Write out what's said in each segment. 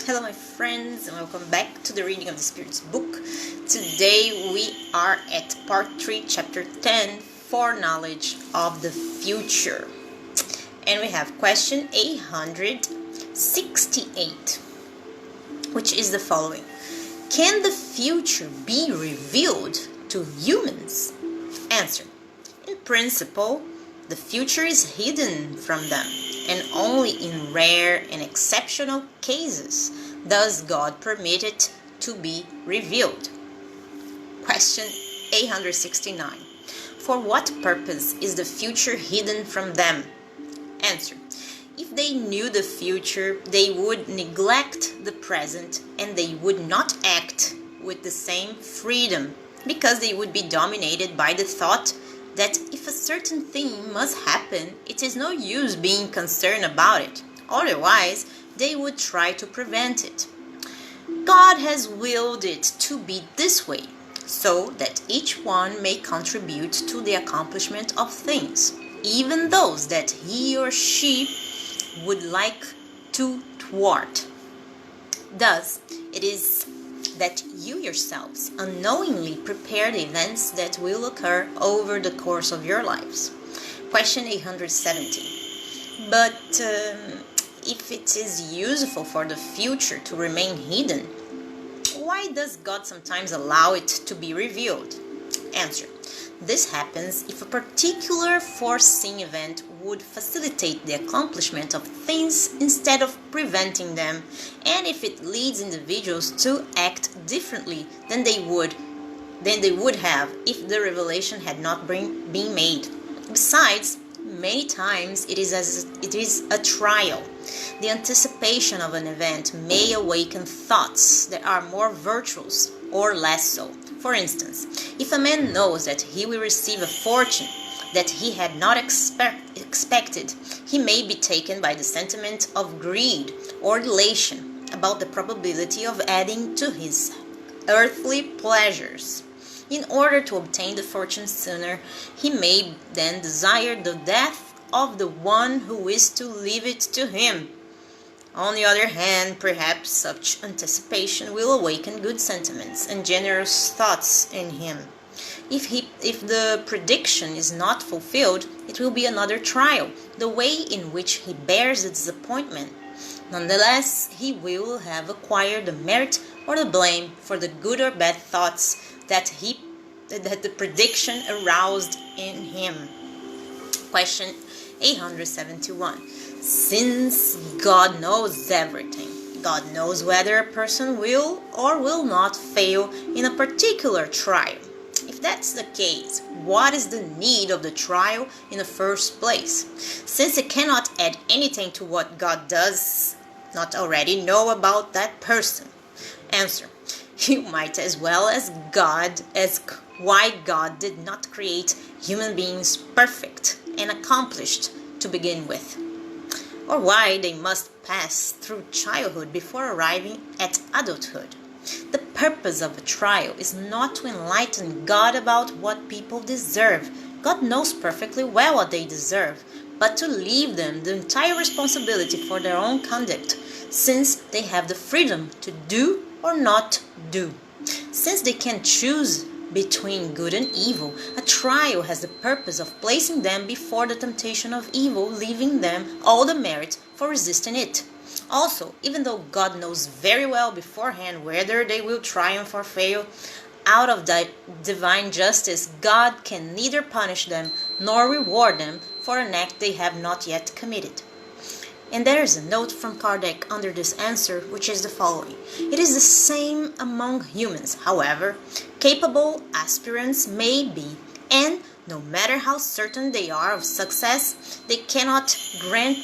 Hello my friends and welcome back to the reading of the Spirit's book. Today we are at part 3, chapter 10, Foreknowledge of the Future. And we have question 868, which is the following. Can the future be revealed to humans? Answer. In principle, the future is hidden from them, and only in rare and exceptional cases does God permit it to be revealed. Question 869. For what purpose is the future hidden from them? Answer. If they knew the future, they would neglect the present and they would not act with the same freedom, because they would be dominated by the thought that if a certain thing must happen, it is no use being concerned about it. Otherwise, they would try to prevent it. God has willed it to be this way, so that each one may contribute to the accomplishment of things, even those that he or she would like to thwart. Thus, it is that you yourselves unknowingly prepare the events that will occur over the course of your lives. Question 870. But if it is useful for the future to remain hidden, why does God sometimes allow it to be revealed? Answer. This happens if a particular foreseen event would facilitate the accomplishment of things instead of preventing them, and if it leads individuals to act differently than they would have if the revelation had not been made. Besides, many times it is a trial. The anticipation of an event may awaken thoughts that are more virtuous or less so. For instance, if a man knows that he will receive a fortune that he had not expected, he may be taken by the sentiment of greed or elation about the probability of adding to his earthly pleasures. In order to obtain the fortune sooner, he may then desire the death of the one who is to leave it to him. On the other hand, perhaps such anticipation will awaken good sentiments and generous thoughts in him. If the prediction is not fulfilled, it will be another trial, the way in which he bears the disappointment. Nonetheless, he will have acquired the merit or the blame for the good or bad thoughts that the prediction aroused in him. Question 871. Since God knows everything, God knows whether a person will or will not fail in a particular trial. If that's the case, what is the need of the trial in the first place, since it cannot add anything to what God does not already know about that person? Answer. You might as well ask why God did not create human beings perfect and accomplished to begin with, or why they must pass through childhood before arriving at adulthood. The purpose of a trial is not to enlighten God about what people deserve. God knows perfectly well what they deserve, but to leave them the entire responsibility for their own conduct, since they have the freedom to do or not do. Since they can choose between good and evil, a trial has the purpose of placing them before the temptation of evil, leaving them all the merit for resisting it. Also, even though God knows very well beforehand whether they will triumph or fail, out of divine justice, God can neither punish them nor reward them for an act they have not yet committed. And there is a note from Kardec under this answer, which is the following. It is the same among humans, however capable aspirants may be, and no matter how certain they are of success, they cannot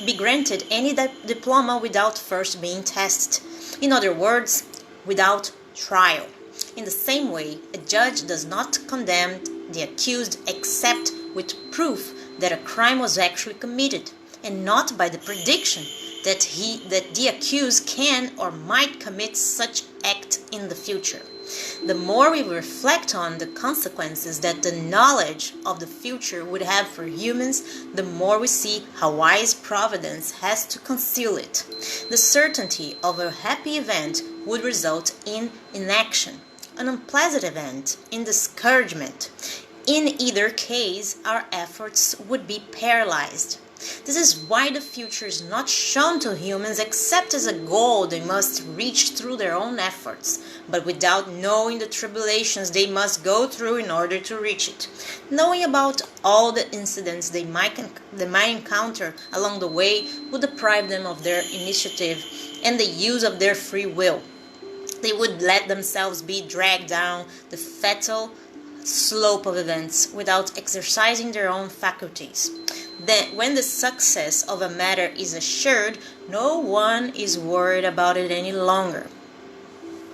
be granted any diploma without first being tested. In other words, without trial. In the same way, a judge does not condemn the accused except with proof that a crime was actually committed, and not by the prediction that the accused can or might commit such act in the future. The more we reflect on the consequences that the knowledge of the future would have for humans, the more we see how wise providence has to conceal it. The certainty of a happy event would result in inaction, an unpleasant event in discouragement. In either case, our efforts would be paralyzed. This is why the future is not shown to humans except as a goal they must reach through their own efforts, but without knowing the tribulations they must go through in order to reach it. Knowing about all the incidents they might encounter along the way would deprive them of their initiative and the use of their free will. They would let themselves be dragged down the fatal slope of events without exercising their own faculties. Then, when the success of a matter is assured, no one is worried about it any longer.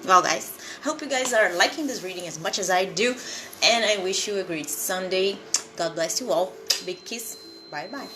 Well, guys, I hope you guys are liking this reading as much as I do, and I wish you a great Sunday. God bless you all. Big kiss. Bye-bye.